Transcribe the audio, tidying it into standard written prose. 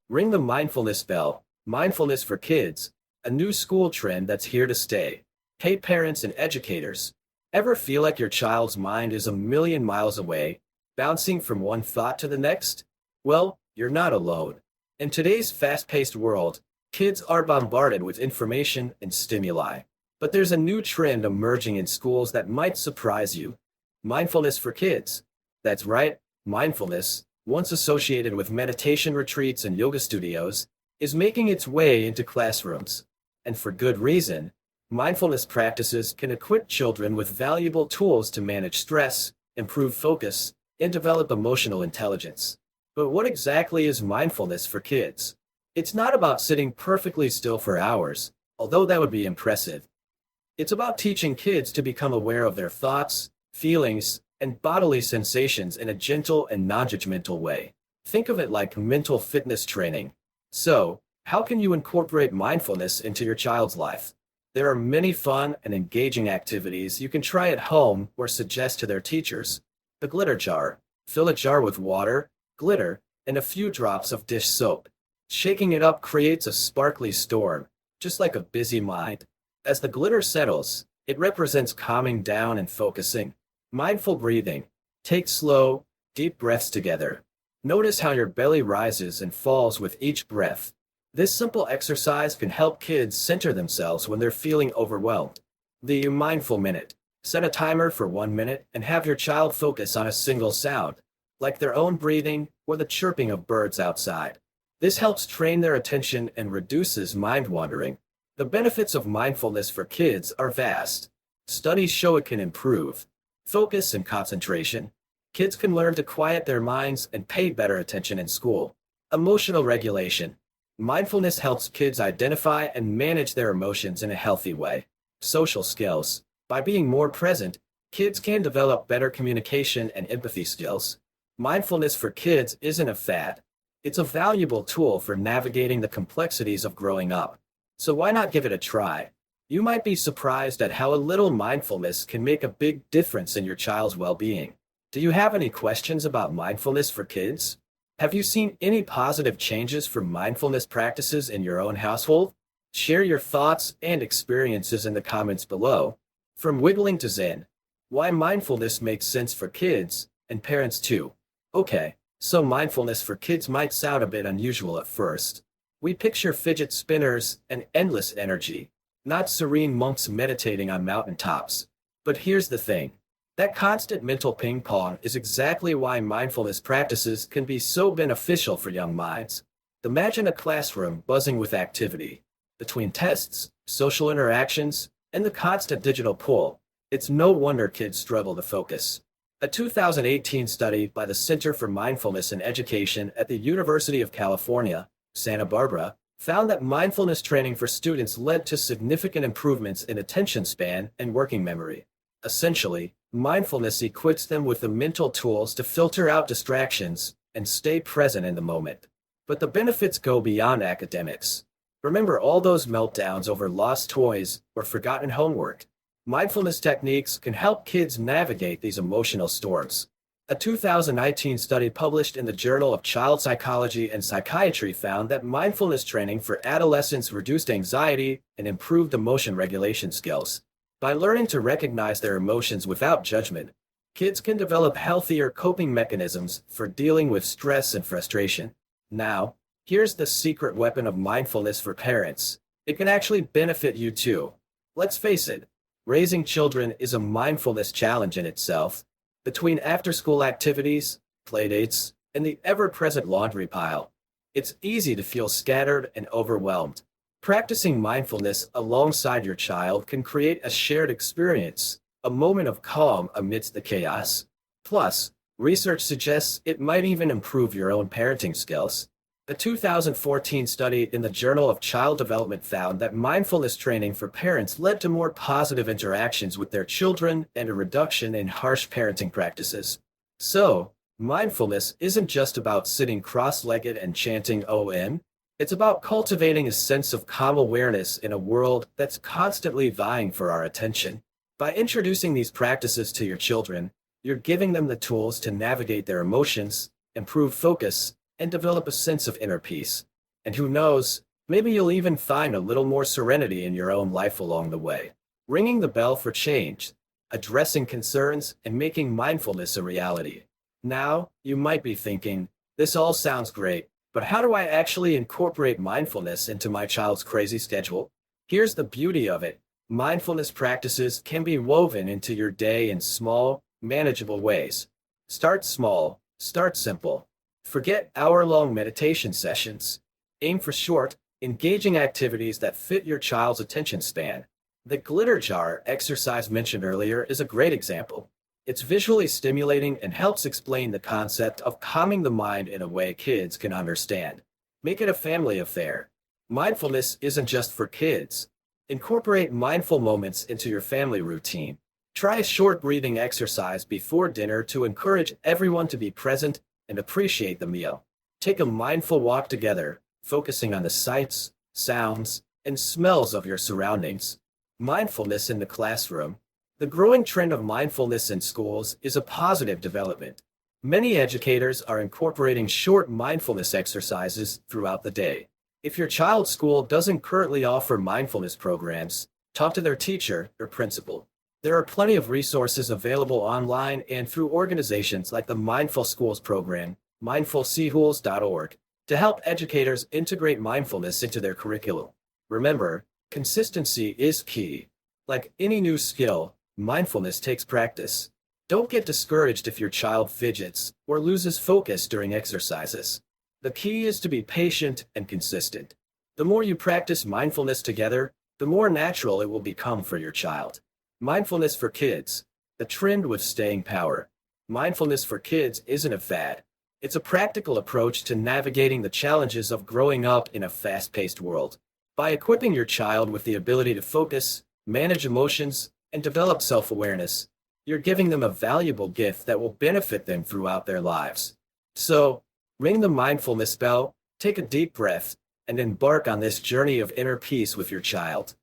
Ring the mindfulness bell. Mindfulness for kids, a new school trend that's here to stay. Hey parents and educators, ever feel like your child's mind is a million miles away, bouncing from one thought to the next? Well, you're not alone. In today's fast-paced world, kids are bombarded with information and stimuli. But there's a new trend emerging in schools that might surprise you. Mindfulness for kids. That's right, mindfulness, once associated with meditation retreats and yoga studios, is making its way into classrooms. And for good reason. Mindfulness practices can equip children with valuable tools to manage stress, improve focus, and develop emotional intelligence. But what exactly is mindfulness for kids? It's not about sitting perfectly still for hours, although that would be impressive. It's about teaching kids to become aware of their thoughts, feelings, and bodily sensations in a gentle and non-judgmental way. Think of it like mental fitness training. So, how can you incorporate mindfulness into your child's life? There are many fun and engaging activities you can try at home or suggest to their teachers. The glitter jar. Fill a jar with water, glitter, and a few drops of dish soap. Shaking it up creates a sparkly storm, just like a busy mind. As the glitter settles, it represents calming down and focusing. Mindful breathing. Take slow, deep breaths together. Notice how your belly rises and falls with each breath. This simple exercise can help kids center themselves when they're feeling overwhelmed. The mindful minute. Set a timer for 1 minute and have your child focus on a single sound, like their own breathing or the chirping of birds outside. This helps train their attention and reduces mind wandering. The benefits of mindfulness for kids are vast. Studies show it can improve focus and concentration. Kids can learn to quiet their minds and pay better attention in school. Emotional regulation. Mindfulness helps kids identify and manage their emotions in a healthy way. Social skills. By being more present, kids can develop better communication and empathy skills. Mindfulness for kids isn't a fad. It's a valuable tool for navigating the complexities of growing up. So why not give it a try? You might be surprised at how a little mindfulness can make a big difference in your child's well-being. Do you have any questions about mindfulness for kids? Have you seen any positive changes from mindfulness practices in your own household? Share your thoughts and experiences in the comments below. From wiggling to zen, why mindfulness makes sense for kids and parents too. Okay, so mindfulness for kids might sound a bit unusual at first. We picture fidget spinners and endless energy, not serene monks meditating on mountaintops. But here's the thing. That constant mental ping pong is exactly why mindfulness practices can be so beneficial for young minds. Imagine a classroom buzzing with activity. Between tests, social interactions, and the constant digital pull, it's no wonder kids struggle to focus. A 2018 study by the Center for Mindfulness in Education at the University of California, Santa Barbara, found that mindfulness training for students led to significant improvements in attention span and working memory. Essentially, mindfulness equips them with the mental tools to filter out distractions and stay present in the moment. But the benefits go beyond academics. Remember all those meltdowns over lost toys or forgotten homework? Mindfulness techniques can help kids navigate these emotional storms. A 2019 study published in the Journal of Child Psychology and Psychiatry found that mindfulness training for adolescents reduced anxiety and improved emotion regulation skills. By learning to recognize their emotions without judgment, kids can develop healthier coping mechanisms for dealing with stress and frustration. Now, here's the secret weapon of mindfulness for parents. It can actually benefit you too. Let's face it, raising children is a mindfulness challenge in itself. Between after-school activities, playdates, and the ever-present laundry pile, it's easy to feel scattered and overwhelmed. Practicing mindfulness alongside your child can create a shared experience, a moment of calm amidst the chaos. Plus, research suggests it might even improve your own parenting skills. A 2014 study in the Journal of Child Development found that mindfulness training for parents led to more positive interactions with their children and a reduction in harsh parenting practices. So, mindfulness isn't just about sitting cross-legged and chanting OM. It's about cultivating a sense of calm awareness in a world that's constantly vying for our attention. By introducing these practices to your children, you're giving them the tools to navigate their emotions, improve focus, and develop a sense of inner peace. And who knows, maybe you'll even find a little more serenity in your own life along the way. Ringing the bell for change, addressing concerns, and making mindfulness a reality. Now, you might be thinking, this all sounds great, but how do I actually incorporate mindfulness into my child's crazy schedule? Here's the beauty of it. Mindfulness practices can be woven into your day in small, manageable ways. Start small, start simple. Forget hour-long meditation sessions. Aim for short, engaging activities that fit your child's attention span. The glitter jar exercise mentioned earlier is a great example. It's visually stimulating and helps explain the concept of calming the mind in a way kids can understand. Make it a family affair. Mindfulness isn't just for kids. Incorporate mindful moments into your family routine. Try a short breathing exercise before dinner to encourage everyone to be present and appreciate the meal. Take a mindful walk together, focusing on the sights, sounds, and smells of your surroundings. Mindfulness in the classroom. The growing trend of mindfulness in schools is a positive development. Many educators are incorporating short mindfulness exercises throughout the day. If your child's school doesn't currently offer mindfulness programs, talk to their teacher or principal. There are plenty of resources available online and through organizations like the Mindful Schools program, mindfulschools.org, to help educators integrate mindfulness into their curriculum. Remember, consistency is key. Like any new skill, mindfulness takes practice. Don't get discouraged if your child fidgets or loses focus during exercises. The key is to be patient and consistent. The more you practice mindfulness together, the more natural it will become for your child. Mindfulness for kids. The trend with staying power. Mindfulness for kids isn't a fad. It's a practical approach to navigating the challenges of growing up in a fast-paced world. By equipping your child with the ability to focus, manage emotions, and develop self-awareness, you're giving them a valuable gift that will benefit them throughout their lives. So, ring the mindfulness bell, take a deep breath, and embark on this journey of inner peace with your child.